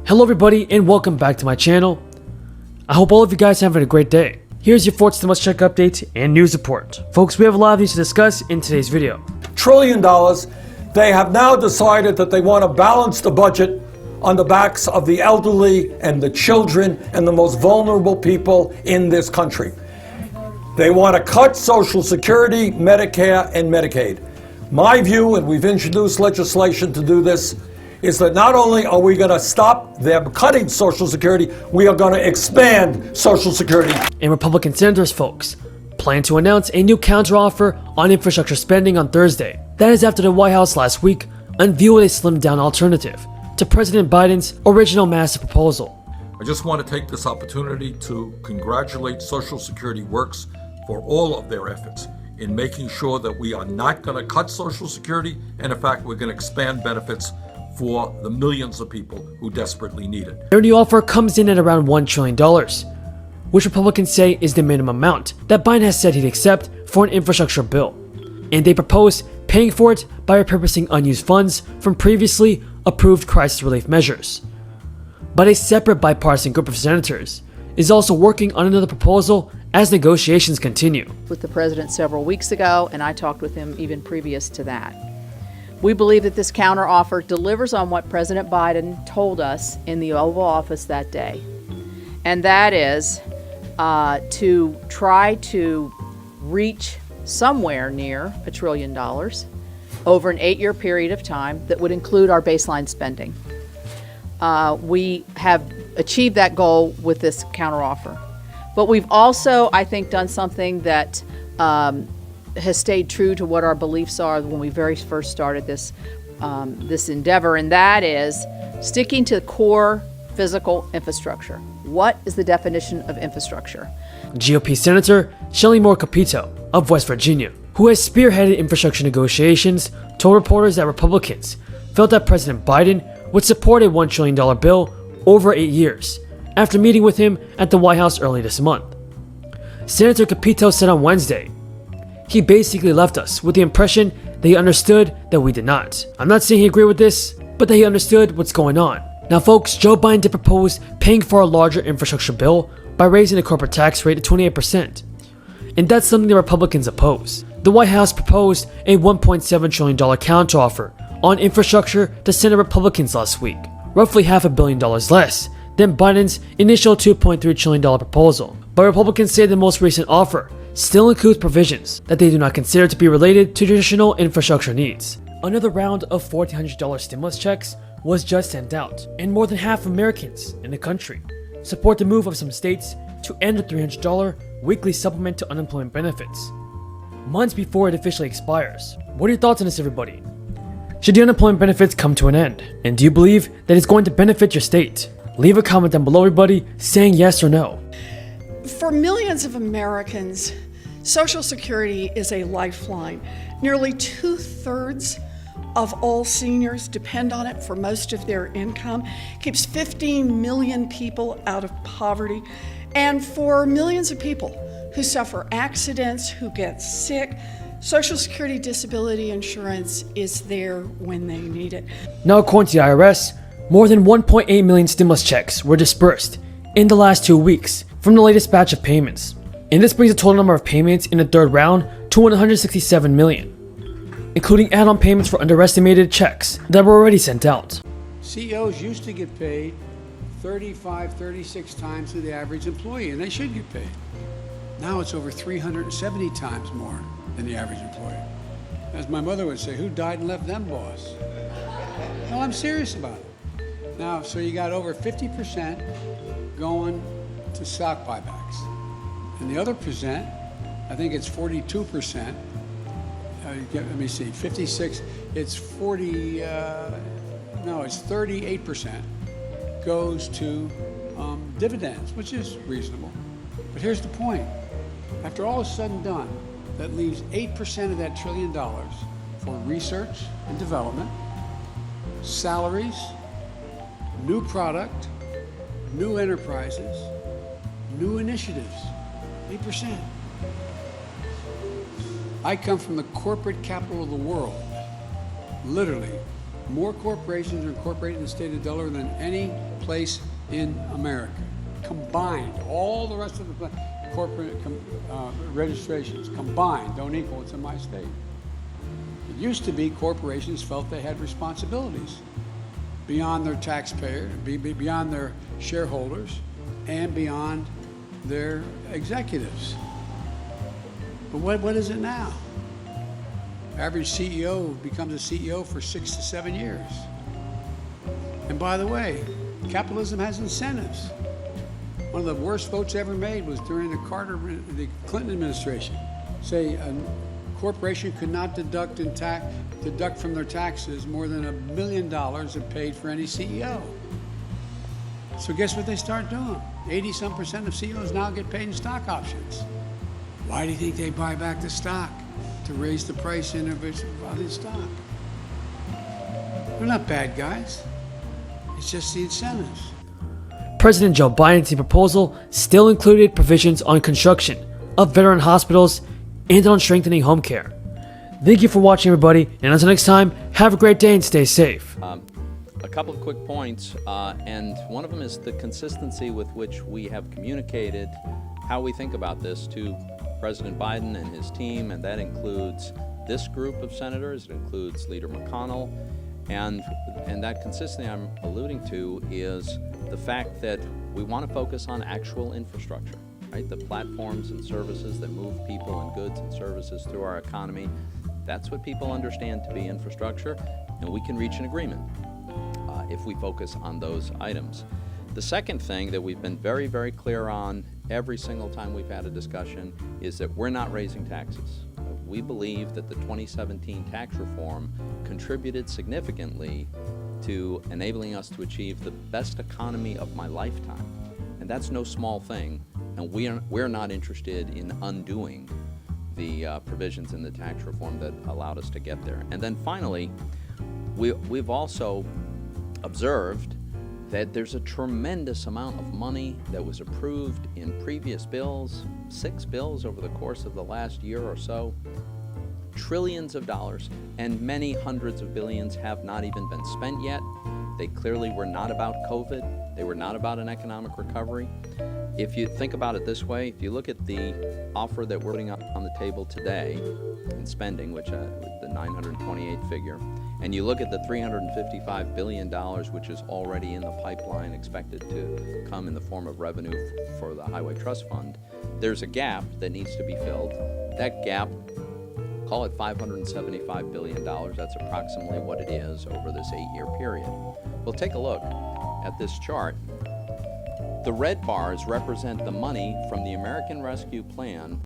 Hello everybody and welcome back to my channel. I hope all of you guys are having a great day. Here's your fourth stimulus check update and news report. Folks, we have a lot of these to discuss in today's video. $1 trillion. They have now decided that they want to balance the budget on the backs of the elderly and the children and the most vulnerable people in this country. They want to cut Social Security, Medicare, and Medicaid. My view, and we've introduced legislation to do this, is that not only are we going to stop them cutting Social Security, we are going to expand Social Security. And Republican senators, folks, plan to announce a new counteroffer on infrastructure spending on Thursday. That is after the White House last week unveiled a slimmed-down alternative to President Biden's original massive proposal. I just want to take this opportunity to congratulate Social Security Works for all of their efforts in making sure that we are not going to cut Social Security, and in fact, we're going to expand benefits for the millions of people who desperately need it. Their new offer comes in at around $1 trillion, which Republicans say is the minimum amount that Biden has said he'd accept for an infrastructure bill. And they propose paying for it by repurposing unused funds from previously approved crisis relief measures. But a separate bipartisan group of senators is also working on another proposal as negotiations continue. With the president several weeks ago, and I talked with him even previous to that. We believe that this counteroffer delivers on what President Biden told us in the Oval Office that day, and that is to try to reach somewhere near $1 trillion over an 8-year period of time that would include our baseline spending. We have achieved that goal with this counteroffer, but we've also, I think, done something that has stayed true to what our beliefs are when we very first started this endeavor, and that is sticking to core physical infrastructure. What is the definition of infrastructure? GOP Senator Shelley Moore Capito of West Virginia, who has spearheaded infrastructure negotiations, told reporters that Republicans felt that President Biden would support a $1 trillion bill over 8 years after meeting with him at the White House early this month. Senator Capito said on Wednesday, "He basically left us with the impression that he understood that we did not. I'm not saying he agreed with this, but that he understood what's going on." Now folks, Joe Biden did propose paying for a larger infrastructure bill by raising the corporate tax rate to 28%. And that's something the Republicans oppose. The White House proposed a $1.7 trillion counteroffer on infrastructure to Senate Republicans last week, roughly $500 million less than Biden's initial $2.3 trillion proposal. But Republicans say the most recent offer still includes provisions that they do not consider to be related to traditional infrastructure needs. Another round of $1,400 stimulus checks was just sent out, and more than half of Americans in the country support the move of some states to end the $300 weekly supplement to unemployment benefits, months before it officially expires. What are your thoughts on this, everybody? Should the unemployment benefits come to an end? And do you believe that it's going to benefit your state? Leave a comment down below, everybody, saying yes or no. For millions of Americans, Social Security is a lifeline. Nearly 2/3 of all seniors depend on it for most of their income. It keeps 15 million people out of poverty. And for millions of people who suffer accidents, who get sick, Social Security disability insurance is there when they need it. Now, according to the IRS, more than 1.8 million stimulus checks were dispersed in the last 2 weeks from the latest batch of payments. And this brings the total number of payments in the third round to 167 million, including add-on payments for underestimated checks that were already sent out. CEOs used to get paid 35, 36 times to the average employee, and they should get paid. Now it's over 370 times more than the average employee. As my mother would say, who died and left them, boss? No, I'm serious about it. Now, so you got over 50% going to stock buybacks. And the other percent, I think it's 42%. Let me see, 56, it's 40, no, it's 38% goes to dividends, which is reasonable. But here's the point. After all is said and done, that leaves 8% of that $1 trillion for research and development, salaries, new product, new enterprises, new initiatives. 8%. I come from the corporate capital of the world. Literally, more corporations are incorporated in the state of Delaware than any place in America. Combined, all the rest of the corporate registrations combined don't equal what's in my state. It used to be corporations felt they had responsibilities beyond their taxpayer, beyond their shareholders, and beyond their executives. But what is it now? Average CEO becomes a CEO for 6 to 7 years. And by the way, capitalism has incentives. One of the worst votes ever made was during the Clinton administration. Say a corporation could not deduct from their taxes more than $1 million if paid for any CEO. So guess what they start doing? 80-some% of CEOs now get paid in stock options. Why do you think they buy back the stock? To raise the price in the stock. They're not bad guys. It's just the incentives. President Joe Biden's proposal still included provisions on construction of veteran hospitals and on strengthening home care. Thank you for watching, everybody, and until next time, have a great day and stay safe. A couple of quick points, and one of them is the consistency with which we have communicated how we think about this to President Biden and his team, and that includes this group of senators, it includes Leader McConnell, and that consistency I'm alluding to is the fact that we want to focus on actual infrastructure, right? The platforms and services that move people and goods and services through our economy. That's what people understand to be infrastructure, and we can reach an agreement if we focus on those items. The second thing that we've been very, very clear on every single time we've had a discussion is that we're not raising taxes. We believe that the 2017 tax reform contributed significantly to enabling us to achieve the best economy of my lifetime. And that's no small thing, and we're not interested in undoing the provisions in the tax reform that allowed us to get there. And then finally, we've also observed that there's a tremendous amount of money that was approved in previous bills, 6 bills over the course of the last year or so, trillions of dollars, and many hundreds of billions have not even been spent yet. They clearly were not about COVID. They were not about an economic recovery. If you think about it this way, if you look at the offer that we're putting up on the table today in spending, which the 928 figure, and you look at the $355 billion, which is already in the pipeline, expected to come in the form of revenue for the Highway Trust Fund, there's a gap that needs to be filled. That gap, call it $575 billion. That's approximately what it is over this 8-year period. Well, take a look at this chart. The red bars represent the money from the American Rescue Plan